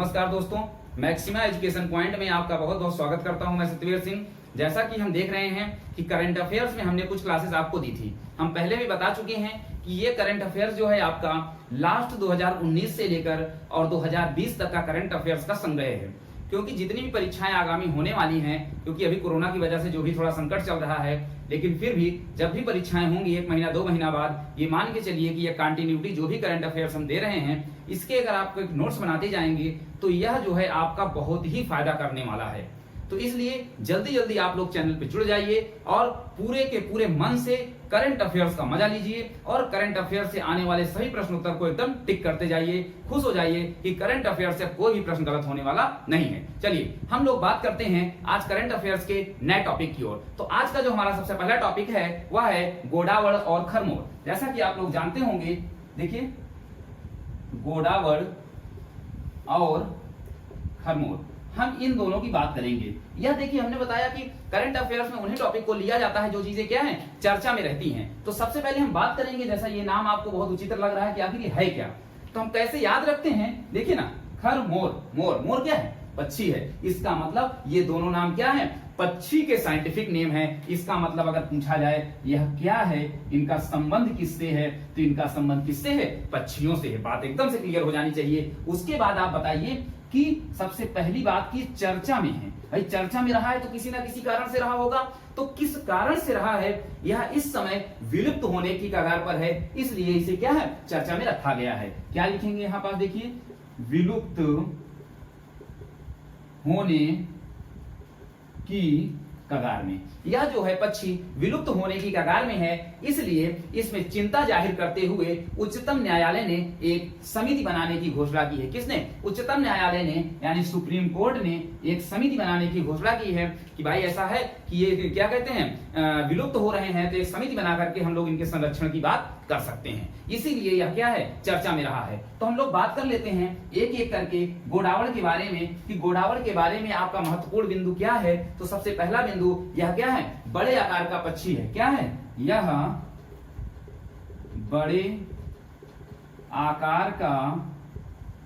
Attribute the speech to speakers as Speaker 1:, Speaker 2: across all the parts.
Speaker 1: नमस्कार दोस्तों, maxima education point में आपका बहुत बहुत स्वागत करता हूं। मैं सतवीर सिंह। जैसा कि हम देख रहे हैं कि करंट अफेयर्स में हमने कुछ क्लासेस आपको दी थी। हम पहले भी बता चुके हैं कि ये करंट अफेयर्स जो है आपका लास्ट 2019 से लेकर और 2020 तक का करंट अफेयर्स का संग्रह है। क्योंकि जितनी भी परीक्षाएं आगामी होने वाली हैं, क्योंकि अभी कोरोना की वजह से जो भी थोड़ा संकट चल रहा है, लेकिन फिर भी जब भी परीक्षाएं होंगी 1 महीना 2 महीना बाद, ये मान के चलिए कि ये कंटिन्यूटी जो भी करंट अफेयर्स हम दे रहे हैं, इसके अगर आप नोट्स बनाते जाएंगे तो यह जो है आपका बहुत ही फायदा करने वाला है। तो इसलिए जल्दी जल्दी आप लोग चैनल पे जुड़ जाइए और पूरे के पूरे मन से करंट अफेयर्स का मजा लीजिए और करंट अफेयर्स से आने वाले सभी प्रश्न उत्तर को एकदम टिक करते जाइए। खुश हो जाइए कि करंट अफेयर्स से कोई भी प्रश्न गलत होने वाला नहीं है। चलिए हम लोग बात करते हैं आज करंट अफेयर्स के नए टॉपिक की ओर। तो आज का जो हमारा सबसे पहला टॉपिक है वह है गोडावड़ और खरमोर। जैसा कि आप लोग जानते होंगे, देखिए गोडावड़ और खरमोर, हम इन दोनों की बात करेंगे। यह देखिए हमने बताया कि करंट अफेयर्स में उन्हीं टॉपिक को लिया जाता है जो चीजें क्या हैं, चर्चा में रहती हैं। तो सबसे पहले हम बात करेंगे, जैसा ये नाम आपको बहुत उचित लग रहा है कि आखिर ये है क्या, तो हम कैसे याद रखते हैं। देखिए ना, खरमोर, मोर, मोर क्या है, पक्षी है। इसका मतलब ये दोनों नाम क्या है, पक्षी के साइंटिफिक नेम है। इसका मतलब अगर पूछा जाए यह क्या है, इनका संबंध किससे है, तो इनका संबंध किससे है, पक्षियों से है। बात एकदम से क्लियर हो जानी चाहिए। उसके बाद आप बताइए कि सबसे पहली बात की चर्चा में है। भाई चर्चा में रहा है तो किसी ना किसी कारण से रहा होगा, तो किस कारण से रहा है, यह इस समय विलुप्त होने की कगार पर है, इसलिए इसे क्या है, चर्चा में रखा गया है। क्या लिखेंगे यहां पास, देखिए विलुप्त होने की कगार में। यह जो है पक्षी विलुप्त होने की कगार में है, इसलिए इसमें चिंता जाहिर करते हुए उच्चतम न्यायालय ने एक समिति बनाने की घोषणा की है। किसने, उच्चतम न्यायालय ने, यानी सुप्रीम कोर्ट ने एक समिति बनाने की घोषणा की है कि भाई ऐसा है कि ये क्या कहते हैं, विलुप्त हो रहे हैं, तो एक समिति बना करके हम लोग इनके संरक्षण की बात कर सकते हैं। इसीलिए यह क्या है, चर्चा में रहा है। तो हम लोग बात कर लेते हैं एक एक करके गोडावड़ के बारे में कि गोडावड़ के बारे में आपका महत्वपूर्ण बिंदु क्या है। तो सबसे पहला बिंदु यह क्या है, बड़े आकार का पक्षी है। क्या है, यह बड़े आकार का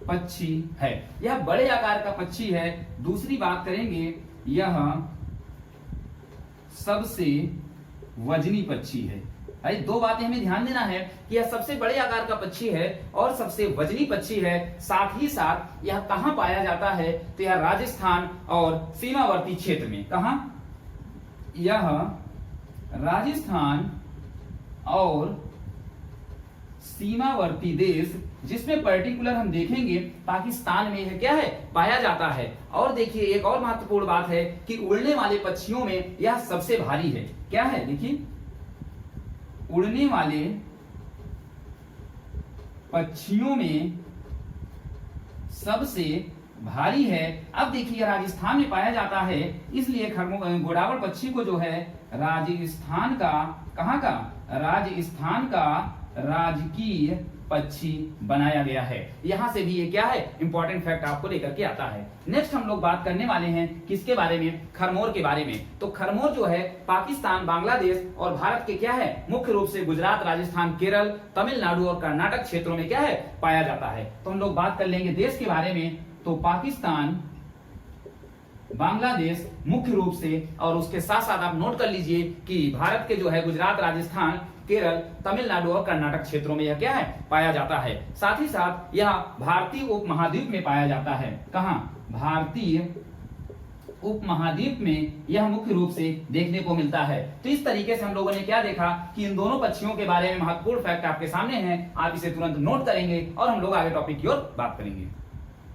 Speaker 1: पक्षी है। यह बड़े आकार का पक्षी है। दूसरी बात करेंगे, यह सबसे वजनी पक्षी है। भाई दो बातें हमें ध्यान देना है कि यह सबसे बड़े आकार का पक्षी है और सबसे वजनी पक्षी है। साथ ही साथ यह कहां पाया जाता है, तो यह राजस्थान और सीमावर्ती क्षेत्र में। कहां, यह राजस्थान और सीमावर्ती देश, जिसमें पर्टिकुलर हम देखेंगे पाकिस्तान में यह क्या है, पाया जाता है। और देखिए एक और महत्वपूर्ण बात है कि उड़ने वाले पक्षियों में यह सबसे भारी है। क्या है, देखिए उड़ने वाले पक्षियों में सबसे भारी है। अब देखिए राजस्थान में पाया जाता है, इसलिए गोडावड़ पक्षी को जो है राजस्थान का, कहां का, राजस्थान का राजकीय पक्षी बनाया गया है। यहां से भी ये क्या है, इंपॉर्टेंट फैक्ट आपको लेकर के आता है। नेक्स्ट हम लोग बात करने वाले हैं किसके बारे में, खरमोर के बारे में। तो खरमोर जो है पाकिस्तान, बांग्लादेश और भारत के क्या है, मुख्य रूप से गुजरात, राजस्थान, केरल, तमिलनाडु और कर्नाटक क्षेत्रों में क्या है, पाया जाता है। तो हम लोग बात कर लेंगे देश के बारे में। तो पाकिस्तान, बांग्लादेश मुख्य रूप से, और उसके साथ साथ आप नोट कर लीजिए कि भारत के जो है गुजरात, राजस्थान, केरल, तमिलनाडु और कर्नाटक क्षेत्रों में यह क्या है, पाया जाता है। साथ ही साथ यह भारतीय उपमहाद्वीप में पाया जाता है। कहां, भारतीय उपमहाद्वीप में यह मुख्य रूप से देखने को मिलता है। तो इस तरीके से हम लोगों ने क्या देखा कि इन दोनों पक्षियों के बारे में महत्वपूर्ण फैक्ट आपके सामने हैं। आप इसे तुरंत नोट करेंगे और हम लोग आगे टॉपिक की ओर बात करेंगे।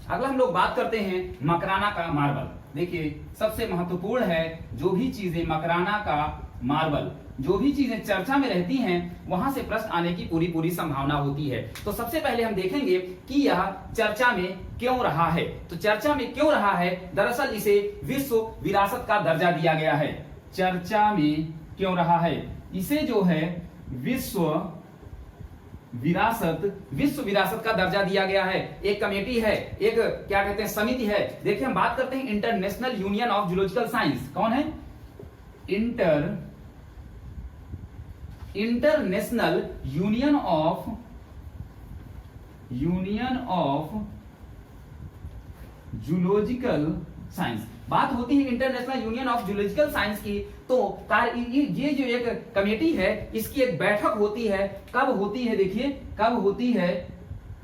Speaker 1: अगला हम लोग बात करते हैं मकराना का मार्बल। देखिए सबसे महत्वपूर्ण है, जो भी चीजें मकराना का मार्बल, जो भी चीजें चर्चा में रहती हैं वहां से प्रश्न आने की पूरी पूरी संभावना होती है। तो सबसे पहले हम देखेंगे कि यह चर्चा में क्यों रहा है। तो चर्चा में क्यों रहा है, दरअसल इसे विश्व विरासत का दर्जा दिया गया है। चर्चा में क्यों रहा है, इसे जो है विश्व विरासत का दर्जा दिया गया है। एक कमेटी है, एक क्या कहते हैं, समिति है। देखिए हम बात करते हैं international union of zoological science. कौन है, international union of zoological science. बात होती है international union of zoological science की, तो ये जो एक कमेटी है इसकी एक बैठक होती है। कब होती है? देखिए कब होती है?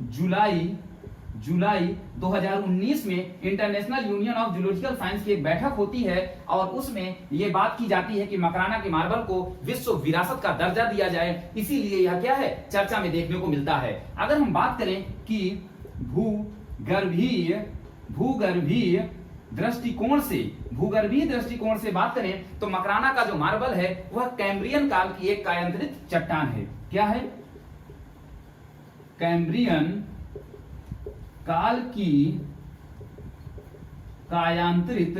Speaker 1: जुलाई 2019 में international union of zoological science की एक बैठक होती है और उसमें यह बात की जाती है कि मकराना के मार्बल को विश्व विरासत का दर्जा दिया जाए। इसीलिए यह क्या है? चर्चा में देखने को मिलता है। अगर हम बात करें कि भूगर्भीय दृष्टिकोण से बात करें तो मकराना का जो मार्बल है वह कैम्ब्रियन काल की एक कायांतरित चट्टान है। क्या है? कैम्ब्रियन काल की कायांतरित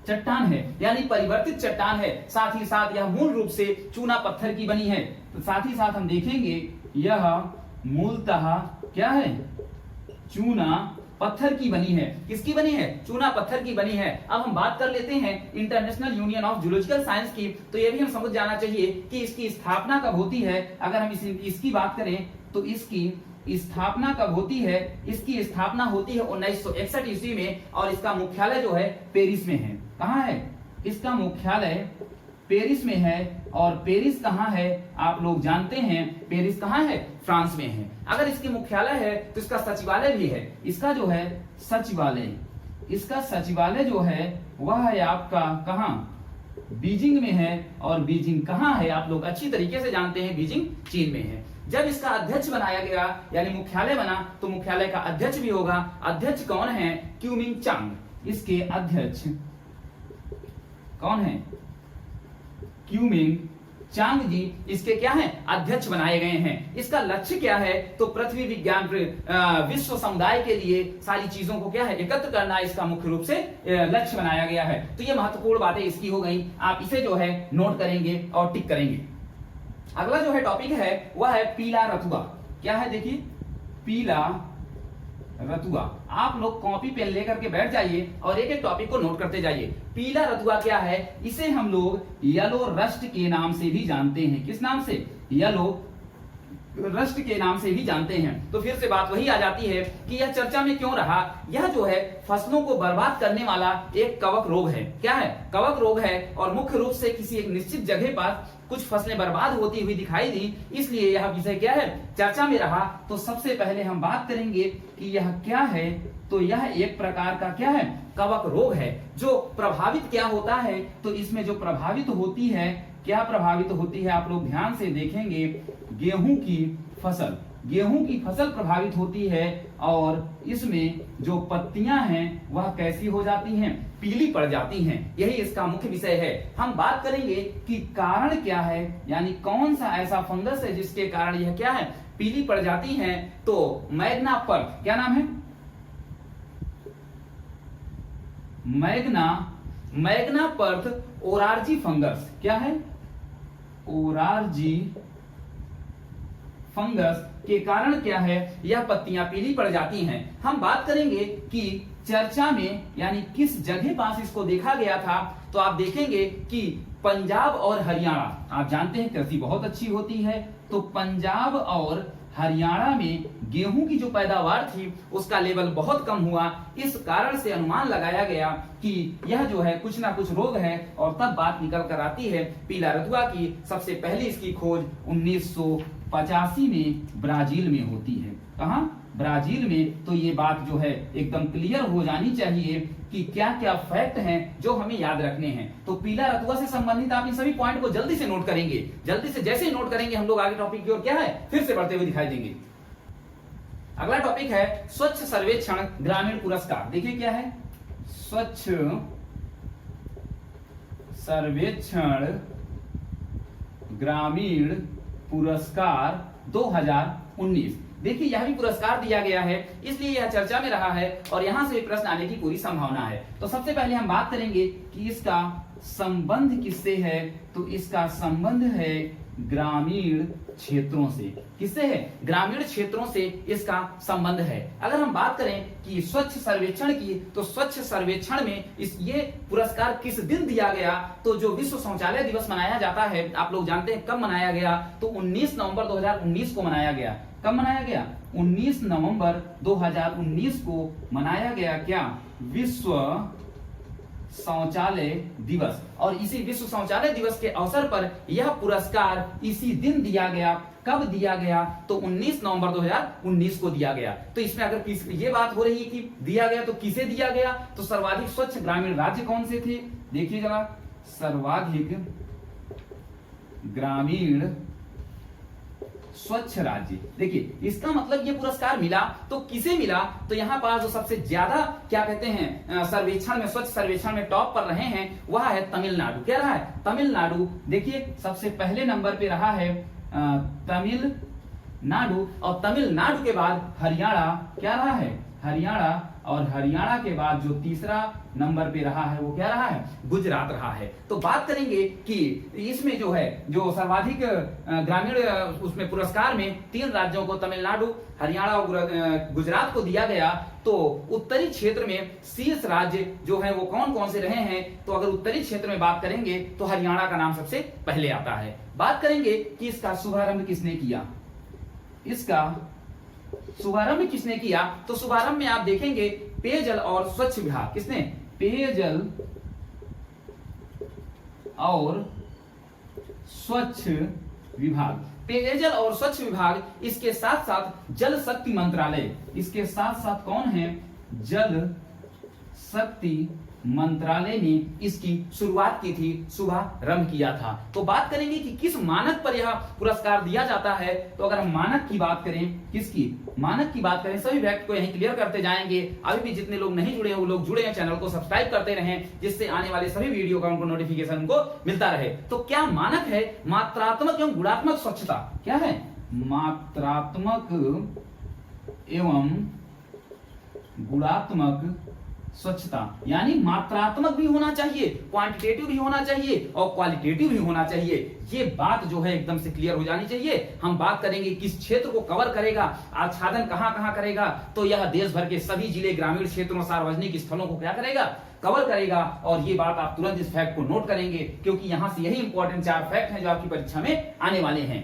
Speaker 1: चट्टान है, यानी परिवर्तित चट्टान है। साथ ही साथ यह मूल रूप से चूना पत्थर की बनी है। तो साथ ही साथ हम देखेंगे यह मूलतः क्या है? चूना पत्थर की बनी है। किसकी बनी है? चूना पत्थर की बनी है। अब हम बात कर लेते हैं international union of zoological science की, तो यह भी हम समझ जाना चाहिए कि इसकी स्थापना कब होती है। अगर हम इसकी बात करें तो इसकी स्थापना कब होती है? इसकी स्थापना होती है 1961 ईस्वी में और इसका मुख्यालय जो है पेरिस में है। कहां है? इसका मुख्यालय पेरिस में है। और पेरिस कहां है? आप लोग जानते हैं पेरिस कहां है? फ्रांस में है। अगर इसकी मुख्यालय है तो इसका सचिवालय भी है। इसका जो है सचिवालय, इसका सचिवालय जो है वह है आपका कहां? बीजिंग में है। और बीजिंग कहां है? आप लोग अच्छी तरीके से जानते हैं, बीजिंग चीन में है। जब इसका अध्यक्ष बनाया गया यानी मुख्यालय बना तो मुख्यालय का अध्यक्ष भी होगा। अध्यक्ष कौन है? क्यूमिंग चांग। इसके अध्यक्ष कौन है? क्यूमिंग चांग जी इसके क्या है? अध्यक्ष बनाए गए हैं। इसका लक्ष्य क्या है? तो पृथ्वी विज्ञान विश्व समुदाय के लिए सारी चीजों को क्या है? एकत्र करना इसका मुख्य रूप से लक्ष्य बनाया गया है। तो ये महत्वपूर्ण बातें इसकी हो गई। आप इसे जो है नोट करेंगे और टिक करेंगे। अगला जो है टॉपिक है वह है पीला रतुआ। क्या है? देखिए पीला रतुआ। आप लोग कॉपी पेन लेकर के बैठ जाइए और एक एक टॉपिक को नोट करते जाइए। पीला रतुआ क्या है? इसे हम लोग येलो रस्ट के नाम से भी जानते हैं। किस नाम से? येलो रस्ट के नाम से भी जानते हैं। तो फिर से बात वही आ जाती है कि यह चर्चा में क्यों रहा। यह जो है फसलों को बर्बाद करने वाला एक कवक रोग है। क्या है? कवक रोग है। और मुख्य रूप से किसी एक निश्चित जगह पर कुछ फसलें बर्बाद होती हुई दिखाई दी, इसलिए यह विषय क्या है? चर्चा में रहा। तो सबसे पहले हम बात करेंगे कि यह क्या है। तो यह एक प्रकार का क्या है? कवक रोग है। जो प्रभावित क्या होता है? तो इसमें जो प्रभावित होती है, क्या प्रभावित होती है? आप लोग ध्यान से देखेंगे, गेहूं की फसल, गेहूं की फसल प्रभावित होती है। और इसमें जो पत्तियां हैं वह कैसी हो जाती हैं? पीली पड़ जाती हैं। यही इसका मुख्य विषय है। हम बात करेंगे कि कारण क्या है, यानी कौन सा ऐसा फंगस है जिसके कारण यह क्या है? पीली पड़ जाती हैं। तो मैग्ना पर्थ, क्या नाम है? Magnaporthe oryzae fungus. क्या है? ओरार्जी फंगस के कारण क्या है? यह पत्तियां पीली पड़ जाती हैं। हम बात करेंगे कि चर्चा में यानी किस जगह पास इसको देखा गया था। तो आप देखेंगे कि पंजाब और हरियाणा, आप जानते हैं कृषि बहुत अच्छी होती है। तो पंजाब और हरियाणा में गेहूं की जो पैदावार थी उसका लेवल बहुत कम हुआ। इस कारण से अनुमान लगाया गया कि यह जो है कुछ ना कुछ रोग है। और तब बात निकल कर आती है पीला रतुआ की। सबसे पहले इसकी खोज 1985 में ब्राजील में होती है। कहां? ब्राजील में। तो ये बात जो है एकदम क्लियर हो जानी चाहिए कि क्या क्या फैक्ट हैं जो हमें याद रखने हैं। तो पीला रतुआ से संबंधित आप इन सभी पॉइंट को जल्दी से नोट करेंगे। जल्दी से जैसे ही नोट करेंगे हम लोग आगे टॉपिक की ओर क्या है फिर से बढ़ते हुए दिखाई देंगे। अगला टॉपिक है स्वच्छ सर्वेक्षण ग्रामीण पुरस्कार। देखिए क्या है? स्वच्छ सर्वेक्षण ग्रामीण पुरस्कार 2019। देखिए यह भी पुरस्कार दिया गया है, इसलिए यह चर्चा में रहा है और यहां से भी प्रश्न आने की पूरी संभावना है। तो सबसे पहले हम बात करेंगे कि इसका संबंध किससे है। तो इसका संबंध है ग्रामीण क्षेत्रों से। किससे है? ग्रामीण क्षेत्रों से इसका संबंध है। अगर हम बात करें कि स्वच्छ सर्वेक्षण की, तो स्वच्छ सर्वेक्षण में ये पुरस्कार किस दिन दिया गया। तो जो विश्व शौचालय दिवस मनाया जाता है, आप लोग जानते हैं कब मनाया गया। तो 19 नवंबर 2019 को मनाया गया। कब मनाया गया? 19 नवंबर 2019 को मनाया गया क्या, विश्व शौचालय दिवस। और इसी विश्व शौचालय दिवस के अवसर पर यह पुरस्कार इसी दिन दिया गया। कब दिया गया, तो 19 नवंबर 2019 को दिया गया। तो इसमें अगर ये बात हो रही है कि दिया गया तो किसे दिया गया, तो सर्वाधिक स्वच्छ ग्रामीण राज्य कौन से थे, देखिए जरा, सर्वाधिक ग्रामीण स्वच्छ राज्य। देखिए इसका मतलब ये पुरस्कार मिला तो किसे मिला, तो यहाँ पर जो सबसे ज्यादा क्या कहते हैं सर्वेक्षण में, स्वच्छ सर्वेक्षण में टॉप पर रहे हैं वह है तमिलनाडु। क्या रहा है, तमिलनाडु। देखिए सबसे पहले नंबर पे रहा है तमिलनाडु, और तमिलनाडु के बाद हरियाणा क्या रहा है, हरियाणा, और हरियाणा के बाद जो तीसरा नंबर पे रहा है वो क्या रहा है, गुजरात रहा है। तो बात करेंगे कि इसमें जो है जो सर्वाधिक ग्रामीण उसमें पुरस्कार में 3 राज्यों को, तमिलनाडु, हरियाणा और गुजरात को दिया गया। तो उत्तरी क्षेत्र में शीर्ष राज्य जो है वो कौन कौन से रहे हैं, तो अगर उत्तरी क्षेत्र में बात करेंगे तो हरियाणा का नाम सबसे पहले आता है। बात करेंगे कि इसका शुभारंभ किसने किया, इसका शुभारंभ किसने किया, तो शुभारंभ में आप देखेंगे पेयजल और स्वच्छ विभाग, किसने, पेयजल और स्वच्छ विभाग, पेयजल और स्वच्छ विभाग, इसके साथ साथ जल शक्ति मंत्रालय, इसके साथ साथ कौन है, जल शक्ति मंत्रालय ने इसकी शुरुआत की थी, शुभारंभ किया था। तो बात करेंगे कि किस मानक पर यह पुरस्कार दिया जाता है, तो अगर हम मानक की बात करें, किसकी, मानक की बात करें, सभी फैक्ट को यहीं क्लियर करते जाएंगे। अभी भी जितने लोग नहीं जुड़े हैं वो लोग जुड़े हैं, चैनल को सब्सक्राइब करते रहें, जिससे आने वाले सभी वीडियो का उनको नोटिफिकेशन उनको मिलता रहे। तो क्या मानक है, मात्रात्मक एवं गुणात्मक स्वच्छता, क्या है, मात्रात्मक एवं गुणात्मक स्वच्छता, यानी मात्रात्मक भी होना चाहिए, क्वांटिटेटिव भी होना चाहिए और क्वालिटेटिव भी होना चाहिए। ये बात जो है एकदम से क्लियर हो जानी चाहिए। हम बात करेंगे किस क्षेत्र को कवर करेगा, आच्छादन कहां कहां करेगा, तो यह देश भर के सभी जिले, ग्रामीण क्षेत्रों, सार्वजनिक स्थलों को क्या करेगा, कवर करेगा। और ये बात आप तुरंत इस फैक्ट को नोट करेंगे, क्योंकि यहां से यही इंपॉर्टेंट 4 फैक्ट हैं जो आपकी परीक्षा में आने वाले हैं।